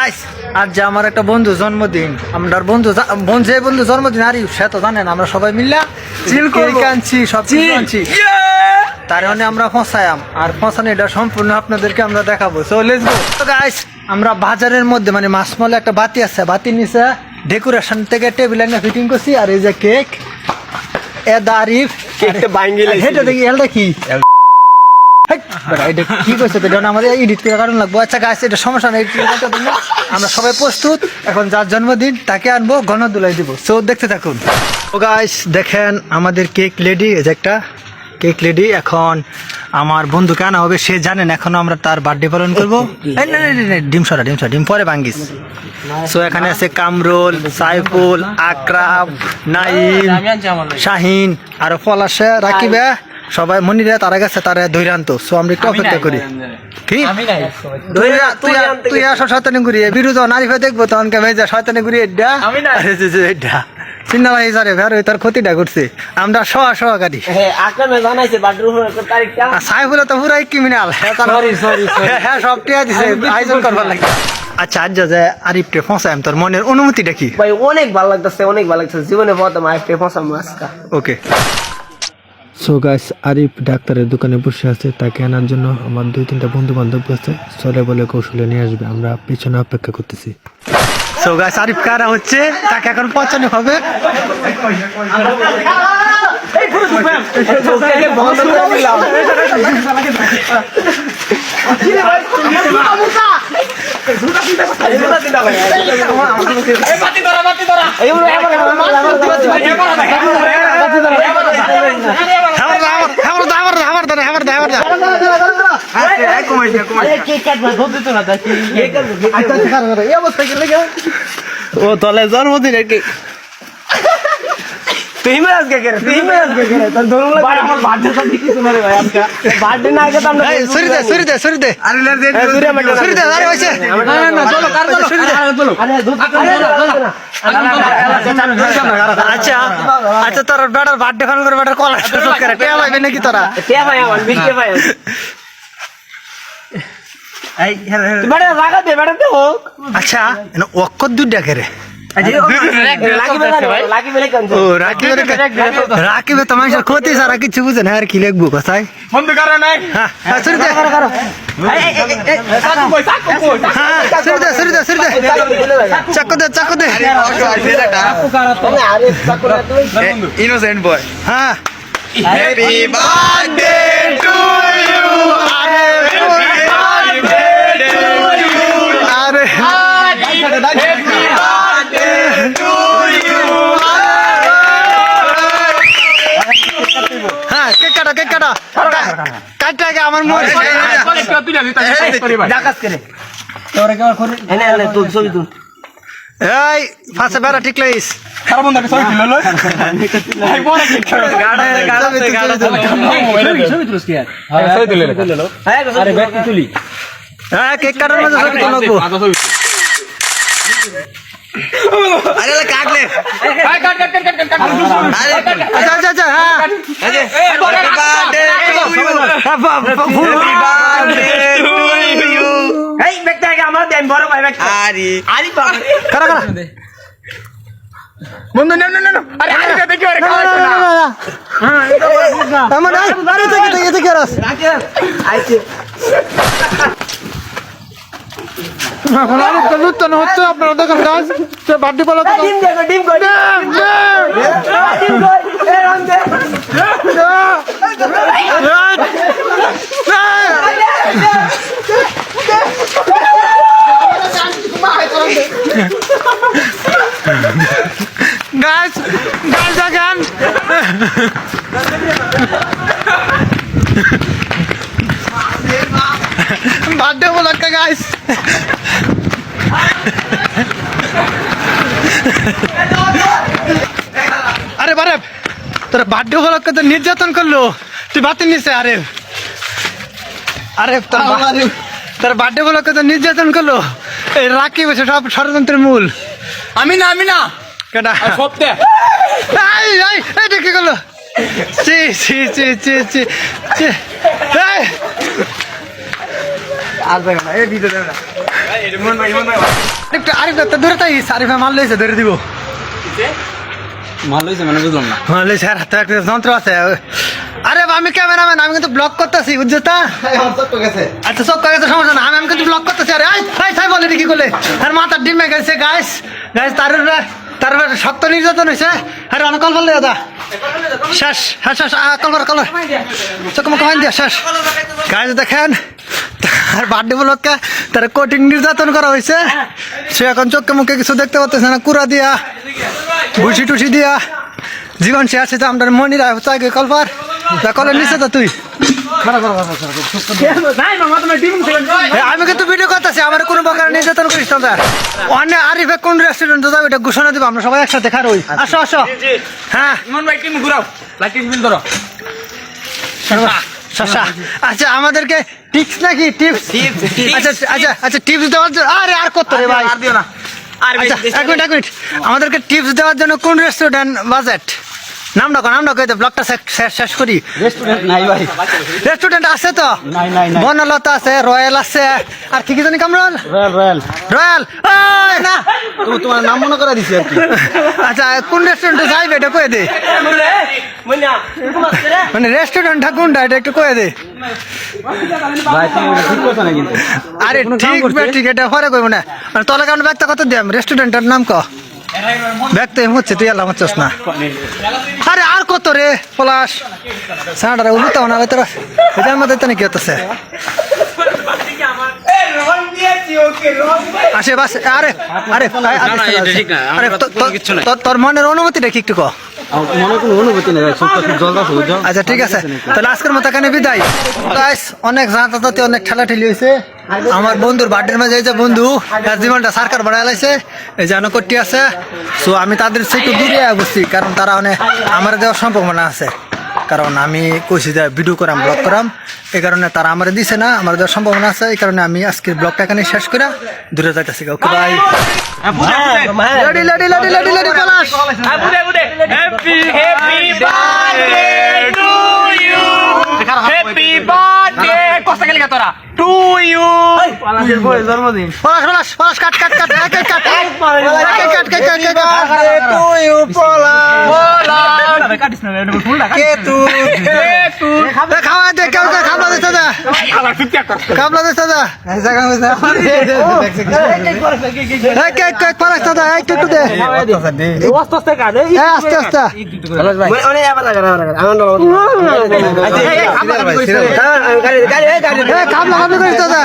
Guys আজ যে আমার একটা বন্ধু জন্মদিন আমার বন্ধু জন্মদিন আর সে তো জানেন আমরা সবাই মিললা চিল কেক আনছি সব কিছু আনছি তার মানে আমরা ফসায়াম আর ফসানো এটা সম্পূর্ণ আপনাদেরকে আমরা দেখাবো সো লেটস গো। তো গাইস আমরা বাজারের মধ্যে মানে মাসমলে একটা বাতি আছে বাতির নিচে ডেকোরেশন থেকে টেবিল এনে ফিটিং করছি আর এই যে কেক এ দারিফ কেকটা ভাঙি লাইছি হেটা দেখি এলটা কি কি করছে তো এটা আমাদের এডিট করার কারণ লাগবো। আচ্ছা গাইস এটা সমস্যা নেই আমরা সবাই প্রস্তুত এখন যার জন্মদিন তাকে আনবো গণদুলাই দিব সো দেখতে থাকুন। তো গাইস দেখেন আমাদের কেক রেডি এই যে একটা কেক রেডি এখন আমার বন্ধুকে আনা হবে সে জানেন এখনো আমরা তার বার্থডে পালন করবো ডিম সরা ডিম পরে ভাঙ্গিস। সো এখানে আছে কামরুল সাইফুল আকরাম নাইম শাহিন আর পলাশে রাকিবে সবাই মনিরা তারা গেছে তারা ধৈর্য আনতো সো আমরা একটু অপেক্ষা করি কি তুই আসো শয়তানি ঘুরি বিরুদ্ধ নারী ভাই দেখবো তখন কে ভেজা শয়তানি ঘুরি এটা চিন্তা ভাই স্যার ভের তার ক্ষতিটা করছে আমরা সহকারী সাইফুল তো পুরাই ক্রিমিনাল হ্যাঁ সব টিয়া দিছে আয়োজন করবার লাগে। আচ্ছা আজ যে আরিফটে ফসাম তোর মনের অনুমতিটা কি ভাই অনেক ভালো লাগতেছে জীবনে প্রথম আরিফটে ফসাম আজকা ওকে। সো গাইস আরিফ ডাক্তারের দোকানে বসে আছে তাকে আনার জন্য আমার 2-3টা বন্ধু বান্ধব আছে চলে বলে কৌশলে নিয়ে আসবে আমরা পিছনে অপেক্ষা করতেছি। সো গাইস আরিফ কারা হচ্ছে তাকে এখন পছন্দ হবে ও তলে জন্মদিন আর কি তুই মেরাজ কে করে তোর ধরুন ভাই আমার বার্থডে তো কিছু না রে ভাই আজকে বার্থডে না আগে তো আমরা সরি দে আরে লে দে সরি দে আরে হইছে না চলো কার চলো আচ্ছা আচ্ছা তোর বেটার বার্থডে ফান করে বেটার কলা করে টেয়া ভাই নাকি তোরা কে ভাই আমার বিকে ভাই এই বেটা লাগা দে বেটা দে হোক আচ্ছা এনে অক্ষর দুইটা করে রাকিবে তোমার ক্ষতি সারা কিছু বুঝে না আর কি লিখবো কোথায় বন্ধু কারণ নাই চাকু দে innocent boy. হ্যাঁ Happy birthday to you. Happy birthday to you. আরে Happy birthday to you. হ্যাঁ কেক কাটা কাটটা আগে আমার মনে ডাকাত করে তোরে কেমন করে এনে এনে তুই ছবি তুই এই ফাঁসে বেড়া ঠিক লাইস খারাপ বন্ধ ছবি তুলে লই ভাই বড় কি ছবি তুলস কি আর ছবি তুলে লো আরে ব্যাগ তুলি হ্যাঁ কেক কাটার মধ্যে ছবি তুলবো আরে কাটলে ভাই কাট আচ্ছা হ্যাঁ Happy birthday to you. Happy birthday to you. এই ব্যাগটা আগে আমার দেন বড় ভাই ব্যাগটা আরে আরে বাবা কারা বন্ধু না আরে আরে দেখি আরে খাওয়া না আমার আরে দেখে রাস আইছে এখন আর কলুতন হচ্ছে আপনারা দেখেন গাইস সে বার্থডে পালা তো ডিম কই এ রং দে গাইস দেখেন বার্থডে উপলক্ষে গাইস আরে বারে তোর বার্থডে উপলক্ষে তো নির্যাতন করলো তুই বাতিল নিছে আরে তোর বার্থডে উপলক্ষে তো নির্যাতন করলো এই রাখি বসে সব ষড়যন্ত্রের মূল আমি না কেটা সত্যি এটা কি করলো চি আর দেখো না এই ভিডিও দেখো না আরেকটা ধরে তাই আরিফ ভাই মাল লইছে ধরে দিব মাল হয়েছে মানে বুঝলাম না মাল লইছে আর হাতে একটা যন্ত্র আছে আরে আমি ক্যামেরাম্যান আমি কিন্তু ব্লক করতেছি বুঝছো তা আচ্ছা সব কাগজের সমস্যা না আমি কিন্তু ব্লক করতেছি আরে তাই বলে কি করলে আর মাথার ডিমে গেছে গাইস তার শক্ত নির্যাতন হয়েছে আরে অনেক কল বললে দাদা শেষ হ্যাঁ শেষ কলবার চোখ মুখ দিয়া শেষ গাইস দেখেন তার বার্থডে উপলক্ষে তার কোটিং নির্যাতন করা হয়েছে সে এখন চোখে মুখে কিছু দেখতে পাচ্ছে না কুড়া দিয়া ভুসি টুসি দিয়া জীবন সে আছে তো আমরা মনিরা চাই কলবার কলের নিচে তো তুই আমি কিন্তু ভিডিও করতেছি আমার কোনো প্রকার নির্যাতন করিস না অনেক আরিফে কোন রেস্টুরেন্টে যাবে এটা ঘোষণা দিব আমরা সবাই একসাথে খারই আসো আসো হ্যাঁ শশা আচ্ছা আমাদেরকে টিপস নাকি টিপস আচ্ছা আচ্ছা আচ্ছা টিপস দেওয়ার জন্য আরে আর কত রে ভাই আর দিও না আচ্ছা এক মিনিট আমাদেরকে টিপস দেওয়ার জন্য কোন রেস্টুরেন্ট বাজেট নামটা কই দে ব্লগটা শেষ করি রেস্টুরেন্ট নাই ভাই রেস্টুরেন্ট আছে তো নাই বনলতা আছে রয়্যাল আছে আর কি জানি কামরুল রয়্যাল না তোমার নাম মনে করে দিছি আর কি আচ্ছা কোন রেস্টুরেন্টে যাইবে এটা কয়ে দে মানে রেস্টুরেন্টটা কোনটা এটা একটু কয়ে দে ভাই তুমি ঠিক কথা না কিন্তু আরে ঠিক এটা পরে কইব না মানে তলে কারণ ব্যাগটা কত দিয়াম রেস্টুরেন্টের নাম ক ব্যাগ তো হচ্ছে তুই আল্লাহ হচ্ছিস না আরে আর কত রে পলাশ সাঁড়ারে উলুতাও না তোরা এটার মধ্যে তো নাকি হতেছে আসে বাস আরে আরে আরে তোর মনের অনুমতিটা কি একটু ক মনে কোনো অনুভূতি নেই ভাই সব জল দাও বুঝছো আচ্ছা ঠিক আছে তাহলে আজকের মতো এখানে বিদায় গাইস অনেক জাঁতাতে অনেক ঠেলাঠেলি হয়েছে আমার বন্ধুর বার্থডের মাঝে এই যে বন্ধু জীবনটা সরকার বাড়ায় লাইছে এই যে অনকটি আছে সো আমি তাদের সে একটু দূরে বুঝছি কারণ তারা অনেক আমার দেওয়ার সম্ভাবনা আছে কারণ আমি কইছি যে ভিডিও করাম ব্লগ করাম এই কারণে তারা আমার দিছে না আমার দেওয়ার সম্ভাবনা আছে এই কারণে আমি আজকের ব্লগটা এখানে শেষ করে দূরে যাইতেছি ওকে বাই লড়ি পলাশ হ্যাপি বার্থডে কষ্ট গেলি তোরা টু ইউ জন্মদিন পলাশ কাট টু ইউ খাওয়া দে কেউ খাবলা দিতে দা খাবলা দিতে দা কেক পলাশ দাদা একটু দে আস্তে আস্তে খাবলা করিস দাদা